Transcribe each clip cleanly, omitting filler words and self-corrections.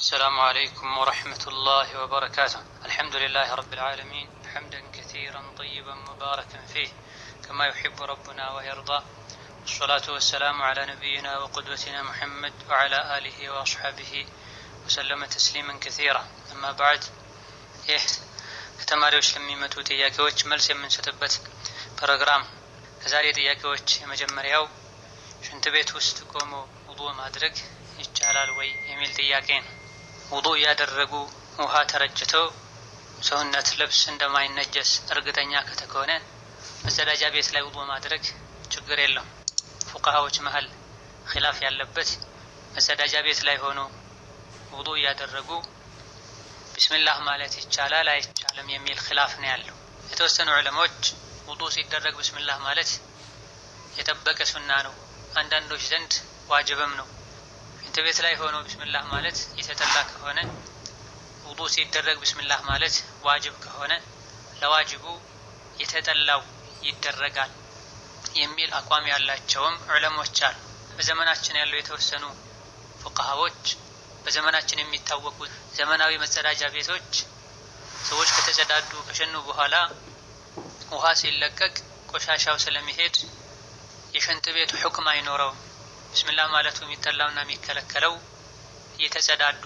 السلام عليكم ورحمة الله وبركاته. الحمد لله رب العالمين حمدا كثيرا طيبا مباركا فيه كما يحب ربنا ويرضى، والصلاة والسلام على نبينا وقدوتنا محمد وعلى آله وأصحابه وسلم تسليما كثيرا. أما بعد، ከተማሪዎች ለሚመጡ ጥያቄዎች መልስ የምንሰጥበት ፕሮግራም። ከዛሬ ጥያቄዎች የመጀመሪያው ሽንት ቤት ውስጥ ቆሞ ውዱእ ማድረግ ይቻላል ወይ የሚል ጥያቄ ነው። ውዱእ ያደረጉ ውሃ ተረጭተው ሰውነት ልብስ እንደማይነጀስ እርግጠኛ ከተኮነ መጸዳጃ ቤት ላይ ውዱእ ማድረግ ችግር የለም። ፉቃሃዎች መሃል ኺላፍ ያለበት መጸዳጃ ቤት ላይ ሆኖ ውዱእ ያደረጉ ቢስሚላህ ማለት ይቻላል አይቻልም የሚል ኺላፍ ነው ያለው። የተወሰኑ ዑለሞች ውዱእ ሲደረግ ቢስሚላህ ማለት የጠበቀ ሱና ነው፣ አንዳንዶች ዘንድ ዋጅብም ነው። ሽንት ቤት ላይ ሆኖ ቢስሚላህ ማለት የተጠላ ከሆነ ውዱእ ሲደረግ ቢስሚላህ ማለት ዋጅብ ከሆነ ለዋጅቡ የተጠላው ይደረጋል የሚል አቋም ያላቸውም ዑለሞች አሉ። በዘመናችን ያለው የተወሰኑ ፉቃሃዎች በዘመናችን የሚታወቁ ዘመናዊ መጸዳጃ ቤቶች ሰዎች ከተጸዳዱ ከሸኑ በኋላ ውሃ ሲለቀቅ ቆሻሻው ስለሚሄድ የሽንት ቤቱ ሁክም አይኖረውም። ቢስሚላህ ማለቱ የሚጠላውና የሚከለከለው እየተጸዳዱ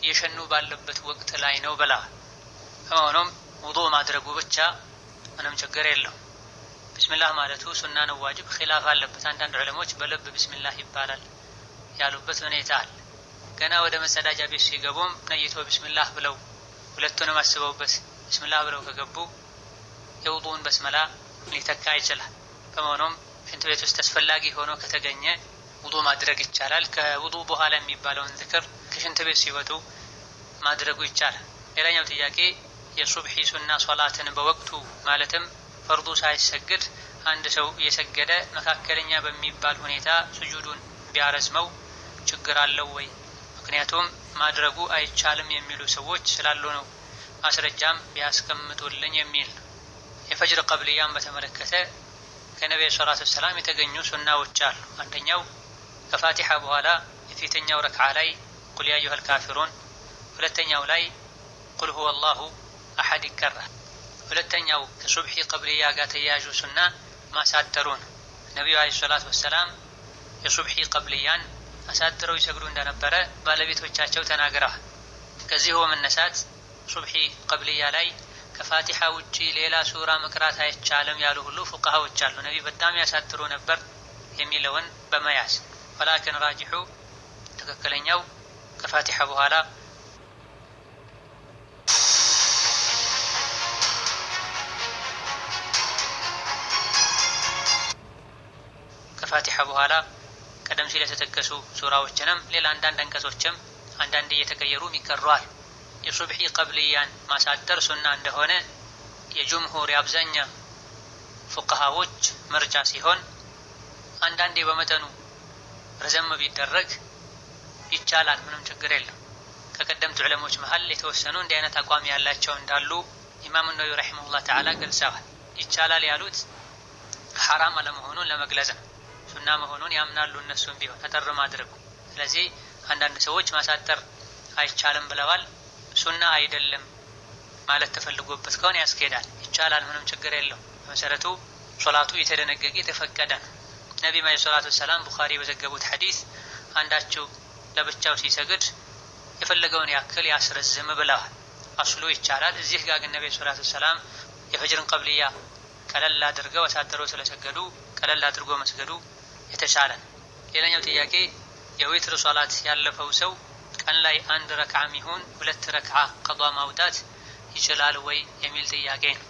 የሸኑ ባለበት ወቅት ላይ ነው ብላ። ሆኖም ውዱእ ማድረጉ ብቻ ምንም ችግር የለው። ቢስሚላህ ማለቱ ሱና ነው ዋጅብ ኺላፍ አለበት። አንዳንድ ዑለሞች በልብ ቢስሚላህ ይባላል ያሉበት ሁኔታ አለ። ገና ወደ መጸዳጃ ቤት ሲገቡም ነይቶ ቢስሚላህ ብለው ሁለቱንም አስበውበት ቢስሚላህ ብለው ከገቡ የውዱእን በስመላ ሊተካ ይችላል። በመሆኑም ሽንት ቤት ውስጥ አስፈላጊ ሆኖ ከተገኘ ውዱእ ማድረግ ይቻላል። ከውዱእ በኋላ የሚባለውን ዝክር ከሽንት ቤት ሲወጡ ማድረጉ ይቻላል። ሌላኛው ጥያቄ የሱብሒ ሱና ሶላትን በወቅቱ ማለትም ፈርዱ ሳይሰግድ አንድ ሰው እየሰገደ መካከለኛ በሚባል ሁኔታ ስጁዱን ቢያረዝመው ችግር አለው ወይ? ምክንያቱም ማድረጉ አይቻልም የሚሉ ሰዎች ስላሉ ነው። ማስረጃም ቢያስቀምጡልኝ የሚል ነው። የፈጅር ቀብልያን በተመለከተ ከነብዩ ሰለላሁ ዐለይሂ ወሰለም የተገኙ ሱናዎች አሉ። አንደኛው ከፋቲሓ በኋላ የፊተኛው ረክዓ ላይ ቁል ያ አዩሀል ካፊሩን፣ ሁለተኛው ላይ ቁል ሁወ አላሁ አሐድ ይቀራል። ሁለተኛው ከሱብሒ ቀብልያ ጋር ተያያዡ ሱና ማሳደሩን ነብዩ ዐለይሂ ሰላቱ ወሰላም የሱብሒ ቀብልያን አሳድረው ይሰግዱ እንደነበረ ባለቤቶቻቸው ተናግረዋል። ከዚህ በመነሳት ሱብሒ ቀብልያ ላይ ከፋቲሓ ውጪ ሌላ ሱራ መቅራት አይቻልም ያሉ ሁሉ ፉቃሃዎች አሉ። ነብዩ በጣም ያሳድሩ ነበር የሚለውን በመያዝ ወላኪን ራጂሑ ትክክለኛው ከፋቲሓ በኋላ ቀደም ሲል የተጠቀሱ ሱራዎችንም ሌላ አንዳንድ አንቀጾችም አንዳንድ እየተቀየሩ ይቀሯል። የሱብሒ ቀብልያን ማሳደር ሱና እንደሆነ የጅምሁር የአብዛኛ ፉቃሃዎች ምርጫ ሲሆን አንዳንዴ በመጠኑ ረዘም ቢደረግ ይቻላል፣ ምንም ችግር የለም። ከቀደምት ዑለሞች መሃል የተወሰኑ እንዲህ አይነት አቋም ያላቸው እንዳሉ ኢማም ነወዊ ረሒመሁላህ ተዓላ ገልጸዋል። ይቻላል ያሉት ሐራም አለመሆኑን ለመግለጽ ነው። ሱና መሆኑን ያምናሉ እነሱም ቢሆን አጠር ማድረጉ። ስለዚህ አንዳንድ ሰዎች ማሳጠር አይቻልም ብለዋል። ሱና አይደለም ማለት ተፈልጎበት ከሆነ ያስኬዳል፣ ይቻላል፣ ምንም ችግር የለው። በመሰረቱ ሶላቱ የተደነገገ የተፈቀደ ነው። ነብዩ ሰለላሁ ዐለይሂ ወሰለም ቡኻሪ በዘገቡት ሐዲስ አንዳቸው ለብቻው ሲሰግድ የፈለገውን ያክል ያስረዝም ብለዋል። አስሉ ይቻላል። እዚህ ጋር ግን ነብዩ ሰለላሁ ዐለይሂ ወሰለም የፈጅርን ቀብልያ ቀለል አድርገው አሳጥረው ስለሰገዱ ቀለል አድርጎ መስገዱ የተሻለ ነው። ሌላኛው ጥያቄ የዊትር ሶላት ያለፈው ሰው ቀን ላይ አንድ ረክዓም ይሁን ሁለት ረክዓ ቀዷ ማውጣት ይችላል ወይ የሚል ጥያቄ ነው።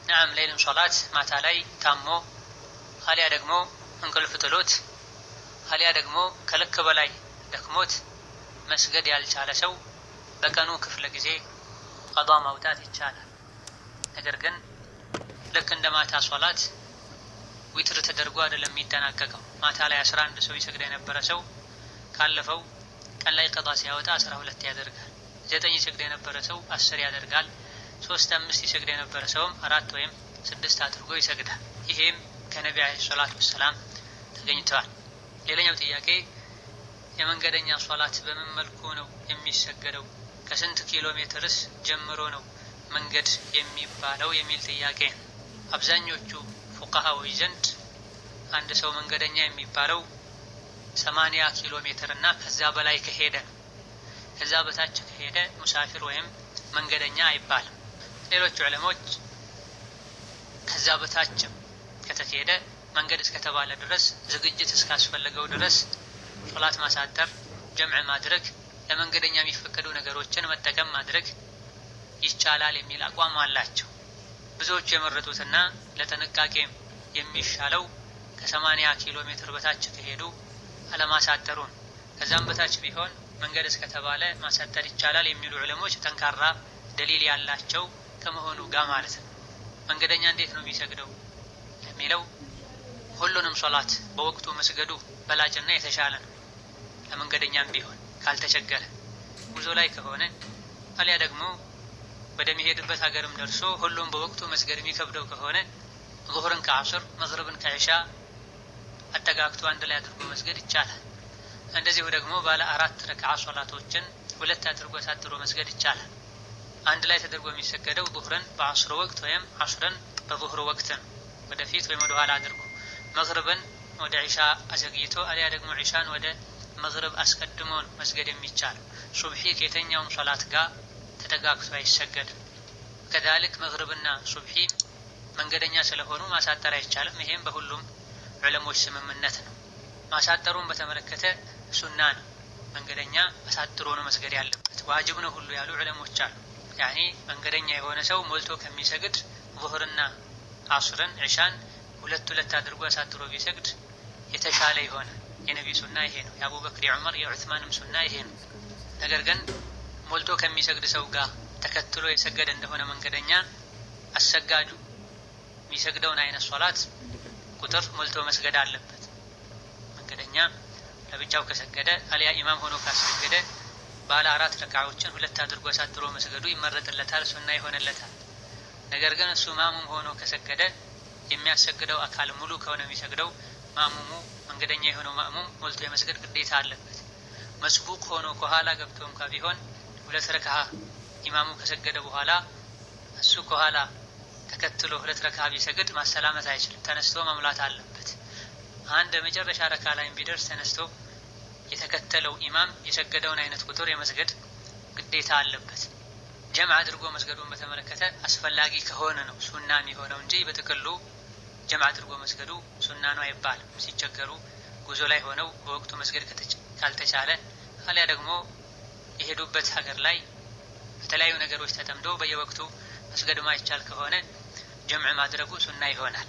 ነዓም፣ ሌሊት ሶላት ማታ ላይ ታሞ አሊያ ደግሞ እንቅልፍ ጥሎት አሊያ ደግሞ ከልክ በላይ ደክሞት መስገድ ያልቻለ ሰው በቀኑ ክፍለ ጊዜ ቀዷ ማውጣት ይቻላል። ነገር ግን ልክ እንደ ማታ ሶላት ዊትር ተደርጎ አይደለም የሚጠናቀቀው። ማታ ላይ 11 ሰው ይሰግድ የነበረ ሰው ካለፈው ቀን ላይ ቀዷ ሲያወጣ 12 ያደርጋል። 9 ይሰግድ የነበረ ሰው 10 ያደርጋል። 3 5 ይሰግድ የነበረ ሰውም 4 ወይም 6 አድርጎ ይሰግዳል። ይሄም ከነብዩ ሰለላሁ ዐለይሂ ወሰለም ተገኝቷል። ሌላኛው ጥያቄ የመንገደኛ ሶላት በምን መልኩ ነው የሚሰገደው? ከስንት ኪሎ ሜትርስ ጀምሮ ነው መንገድ የሚባለው የሚል ጥያቄ ነው። አብዛኞቹ ፉቃሃዎች ዘንድ አንድ ሰው መንገደኛ የሚባለው 80 ኪሎ ሜትር እና ከዛ በላይ ከሄደ ነው። ከዛ በታች ከሄደ ሙሳፊር ወይም መንገደኛ አይባልም። ሌሎች ዑለሞች ከዛ በታችም ከተሄደ መንገድ እስከተባለ ድረስ ዝግጅት እስካስፈለገው ድረስ ሶላት ማሳጠር፣ ጀምዕ ማድረግ፣ ለመንገደኛ የሚፈቀዱ ነገሮችን መጠቀም ማድረግ ይቻላል የሚል አቋም አላቸው። ብዙዎቹ የመረጡትና ለጥንቃቄም የሚሻለው ከ80 ኪሎ ሜትር በታች ከሄዱ አለማሳጠሩን፣ ከዛም በታች ቢሆን መንገድ እስከተባለ ማሳጠር ይቻላል የሚሉ ዑለሞች ጠንካራ ደሊል ያላቸው ከመሆኑ ጋር ማለት ነው። መንገደኛ እንዴት ነው የሚሰግደው የሚለው ሁሉንም ሶላት በወቅቱ መስገዱ በላጭና የተሻለ ነው። ለመንገደኛም ቢሆን ካልተቸገረ፣ ጉዞ ላይ ከሆነ አሊያ ደግሞ ወደሚሄድበት ሀገርም ደርሶ ሁሉም በወቅቱ መስገድ የሚከብደው ከሆነ ዙህርን ከዐስር መግሪብን ከዒሻ አጠጋግቶ አንድ ላይ አድርጎ መስገድ ይቻላል። እንደዚሁ ደግሞ ባለ 4 ረክዓ ሶላቶችን 2 አድርጎ አሳጥሮ መስገድ ይቻላል። አንድ ላይ ተደርጎ የሚሰገደው ዙህርን በዐስር ወቅት ወይም ዐስርን በዙህር ወቅት ነው፣ ወደፊት ወይም ወደ ኋላ አድርጎ። መግሪብን ወደ ዒሻ አዘግይቶ አሊያ ደግሞ ዒሻን ወደ መግሪብ አስቀድሞ መስገድ የሚቻለው። ሱብሒ ከየትኛውም ሶላት ጋር ተጠጋግቶ አይሰገድም። ከዛልክ መግሪብና ሱብሒ መንገደኛ ስለሆኑ ማሳጠር አይቻልም። ይሄም በሁሉም ዑለሞች ስምምነት ነው። ማሳጠሩን በተመለከተ ሱና ነው። መንገደኛ አሳጥሮ ነው መስገድ ያለበት፣ ዋጅብ ነው ሁሉ ያሉ ዑለሞች አሉ። ያኒ መንገደኛ የሆነ ሰው ሞልቶ ከሚሰግድ ዙህርና ዐስርን ዒሻን 2 አድርጎ አሳጥሮ ቢሰግድ የተሻለ ይሆነ። የነቢ ሱና ይሄ ነው። የአቡበክር፣ የዑመር፣ የዑስማንም ሱና ይሄ ነው። ነገር ግን ሞልቶ ከሚሰግድ ሰው ጋር ተከትሎ የሰገደ እንደሆነ መንገደኛ አሰጋጁ የሚሰግደውን አይነት ሶላት ቁጥር ሞልቶ መስገድ አለበት። መንገደኛ ለብቻው ከሰገደ አሊያ ኢማም ሆኖ ካሰገደ ባለ 4 ረክዓዎችን 2 አድርጎ አሳጥሮ መስገዱ ይመረጥለታል፣ ሱና ይሆንለታል። ነገር ግን እሱ ማሙም ሆኖ ከሰገደ የሚያሰግደው አካል ሙሉ ከሆነ የሚሰግደው ማሙሙ መንገደኛ የሆነው ማሙም ሞልቶ የመስገድ ግዴታ አለበት። መስቡቅ ሆኖ ከኋላ ገብቶ እንኳ ቢሆን 2 ረክዓ ኢማሙ ከሰገደ በኋላ እሱ ከኋላ ተከትሎ 2 ረክዓ ቢሰግድ ማሰላመት አይችልም፣ ተነስቶ መምላት አለበት። አንድ መጨረሻ ረክዓ ላይ ቢደርስ ተነስቶ የተከተለው ኢማም የሰገደውን አይነት ቁጥር የመስገድ ግዴታ አለበት። ጀምዕ አድርጎ መስገዱን በተመለከተ አስፈላጊ ከሆነ ነው ሱና የሚሆነው እንጂ በጥቅሉ ጀምዕ አድርጎ መስገዱ ሱና ነው አይባልም። ሲቸገሩ ጉዞ ላይ ሆነው በወቅቱ መስገድ ካልተቻለ አሊያ ደግሞ የሄዱበት ሀገር ላይ በተለያዩ ነገሮች ተጠምዶ በየወቅቱ መስገድ ማይቻል ከሆነ ጀምዕ ማድረጉ ሱና ይሆናል።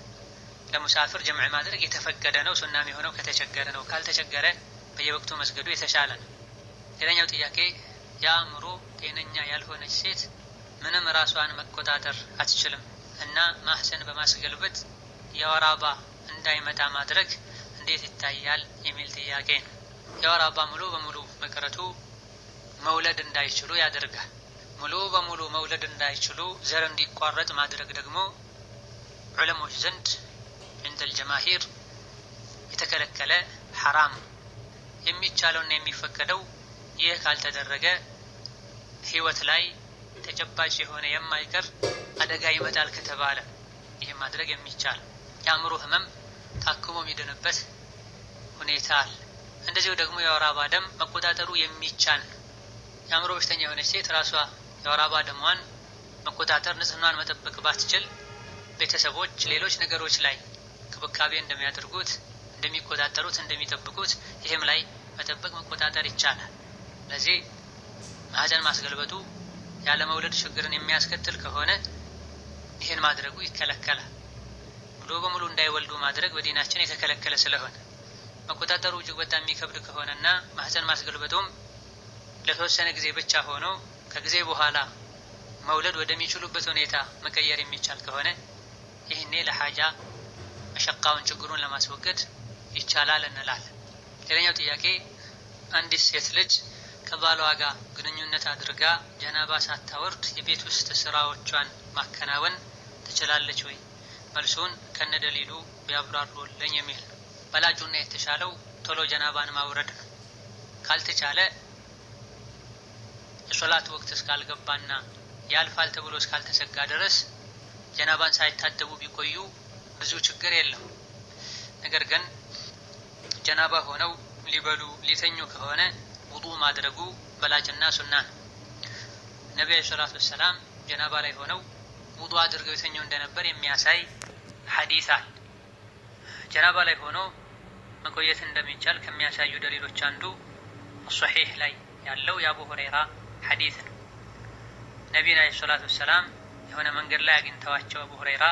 ለሙሳፍር ጀምዕ ማድረግ የተፈቀደ ነው፣ ሱና የሚሆነው ከተቸገረ ነው። ካልተቸገረ በየወቅቱ መስገዱ የተሻለ ነው። ሌላኛው ጥያቄ የአእምሮ ጤነኛ ያልሆነች ሴት ምንም ራሷን መቆጣጠር አትችልም እና ማህፀን በማስገልበጥ የወር አበባ እንዳይመጣ ማድረግ እንዴት ይታያል የሚል ጥያቄ ነው። የወር አበባ ሙሉ በሙሉ መቅረቱ መውለድ እንዳይችሉ ያደርጋል። ሙሉ በሙሉ መውለድ እንዳይችሉ ዘር እንዲቋረጥ ማድረግ ደግሞ ዑለሞች ዘንድ እንደል ጀማሂር የተከለከለ ሐራም። የሚቻለውና የሚፈቀደው ይህ ካልተደረገ ህይወት ላይ ተጨባጭ የሆነ የማይቀር አደጋ ይመጣል ከተባለ ይህ ማድረግ የሚቻል የአእምሮ ህመም ታክሞ የሚድንበት ሁኔታ አለ። እንደዚሁ ደግሞ የወር አበባ ደም መቆጣጠሩ የሚቻል የአእምሮ በሽተኛ የሆነች ሴት ራሷ የወር አበባ ደሟን መቆጣጠር ንጽህናን መጠበቅ ባትችል ቤተሰቦች ሌሎች ነገሮች ላይ ክብካቤ እንደሚያደርጉት እንደሚቆጣጠሩት እንደሚጠብቁት ይህም ላይ መጠበቅ መቆጣጠር ይቻላል። ለዚህ ማህፀን ማስገልበጡ ያለ መውለድ ችግርን የሚያስከትል ከሆነ ይህን ማድረጉ ይከለከላል። ሙሉ በሙሉ እንዳይወልዱ ማድረግ በዲናችን የተከለከለ ስለሆነ መቆጣጠሩ እጅግ በጣም የሚከብድ ከሆነና ማህፀን ማስገልበጡም ለተወሰነ ጊዜ ብቻ ሆኖ ከጊዜ በኋላ መውለድ ወደሚችሉበት ሁኔታ መቀየር የሚቻል ከሆነ ይህኔ ለሐጃ መሸቃውን ችግሩን ለማስወገድ ይቻላል እንላለን። ሌላኛው ጥያቄ አንዲት ሴት ልጅ ከባሏ ጋር ግንኙነት አድርጋ ጀናባ ሳታወርድ የቤት ውስጥ ስራዎቿን ማከናወን ትችላለች ወይ? መልሱን ከነደሊሉ ቢያብራሩልኝ የሚል። በላጩና የተሻለው ቶሎ ጀናባን ማውረድ ነው። ካልተቻለ የሶላት ወቅት እስካልገባና ያልፋል ተብሎ እስካልተሰጋ ድረስ ጀናባን ሳይታጠቡ ቢቆዩ ብዙ ችግር የለም። ነገር ግን ጀናባ ሆነው ሊበሉ ሊተኙ ከሆነ ውዱእ ማድረጉ በላጭና ሱና ነው። ነብዩ ሰለላሁ ዐለይሂ ወሰለም ጀናባ ላይ ሆነው ውዱእ አድርገው የተኙ እንደነበር የሚያሳይ ሐዲስ አለ። ጀናባ ላይ ሆኖ መቆየት እንደሚቻል ከሚያሳዩ ደሊሎች አንዱ ሶሒህ ላይ ያለው የአቡ ሁረይራ ሐዲስ ነው። ነብዩ ሰለላሁ ዐለይሂ ወሰለም የሆነ መንገድ ላይ አግኝተዋቸው አቡ ሁረይራ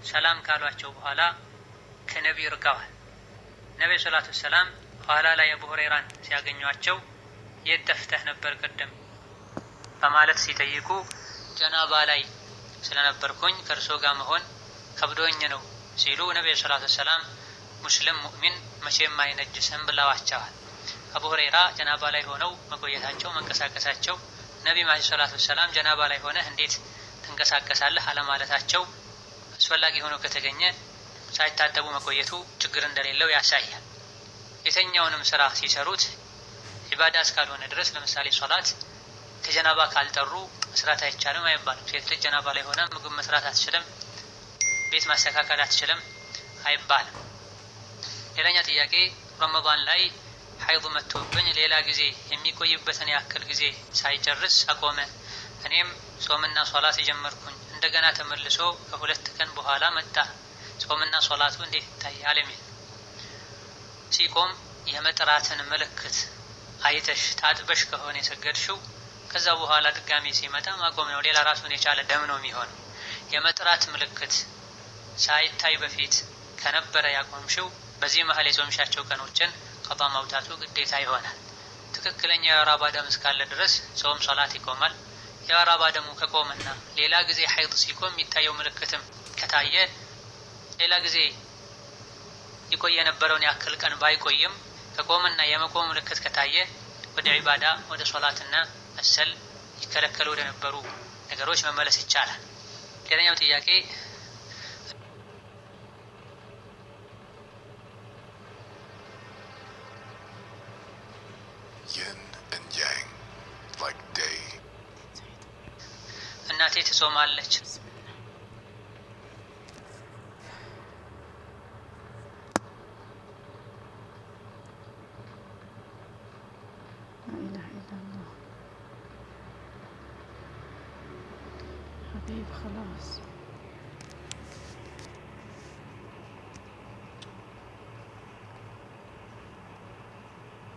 ሰላም ካሏቸው በኋላ ከነብዩ ርቀዋል። ነብዩ ሰለላሁ ዐለይሂ ወሰለም ኋላ ላይ አቡ ሁረይራን ሲያገኟቸው የት ጠፍተህ ነበር ቅድም በማለት ሲጠይቁ ጀናባ ላይ ስለነበርኩኝ ከእርሶ ጋር መሆን ከብዶኝ ነው ሲሉ ነብዩ ሰለላሁ ዐለይሂ ወሰለም ሙስሊም ሙእሚን መቼም አይነጅስም ብለዋቸዋል። አቡ ሁረይራ ጀናባ ላይ ሆነው መቆየታቸው መንቀሳቀሳቸው ነብዩ ሰለላሁ ዐለይሂ ወሰለም ጀናባ ላይ ሆነህ እንዴት ትንቀሳቀሳለህ አለማለታቸው አስፈላጊ ሆኖ ከተገኘ ሳይታጠቡ መቆየቱ ችግር እንደሌለው ያሳያል። የተኛውንም ስራ ሲሰሩት ኢባዳ እስካልሆነ ድረስ ለምሳሌ ሶላት ከጀናባ ካልጠሩ መስራት አይቻልም አይባልም። ሴት ልጅ ጀናባ ላይ ሆነ ምግብ መስራት አትችልም፣ ቤት ማስተካከል አትችልም አይባልም። ሌላኛ ጥያቄ ረመዳን ላይ ሐይድ መጥቶብኝ ሌላ ጊዜ የሚቆይበትን ያክል ጊዜ ሳይጨርስ አቆመ። እኔም ጾምና ሶላት ጀመርኩኝ። እንደገና ተመልሶ ከሁለት ቀን በኋላ መጣ። ጾምና ሶላቱ እንዴት ይታያል? የሚል ሲቆም የመጥራትን ምልክት አይተሽ ታጥበሽ ከሆነ የሰገድሽው ከዛ በኋላ ድጋሚ ሲመጣ ማቆም ነው። ሌላ ራሱን የቻለ ደም ነው የሚሆነው። የመጥራት ምልክት ሳይታይ በፊት ከነበረ ያቆምሽው በዚህ መሀል የጾምሻቸው ቀኖችን ቀዷ ማውጣቱ ግዴታ ይሆናል። ትክክለኛ የወር አበባ ደም እስካለ ድረስ ጾም ሶላት ይቆማል። የወር አበባ ደሙ ከቆመና ሌላ ጊዜ ሐይድ ሲቆም የሚታየው ምልክትም ከታየ ሌላ ጊዜ ይቆይ የነበረውን ያክል ቀን ባይቆይም ከቆመና የመቆም ምልክት ከታየ ወደ ዒባዳ ወደ ሶላትና መሰል ይከለከሉ ወደ ነበሩ ነገሮች መመለስ ይቻላል። ሌላኛው ጥያቄ እናቴ ትጾማለች። حبيب خلاص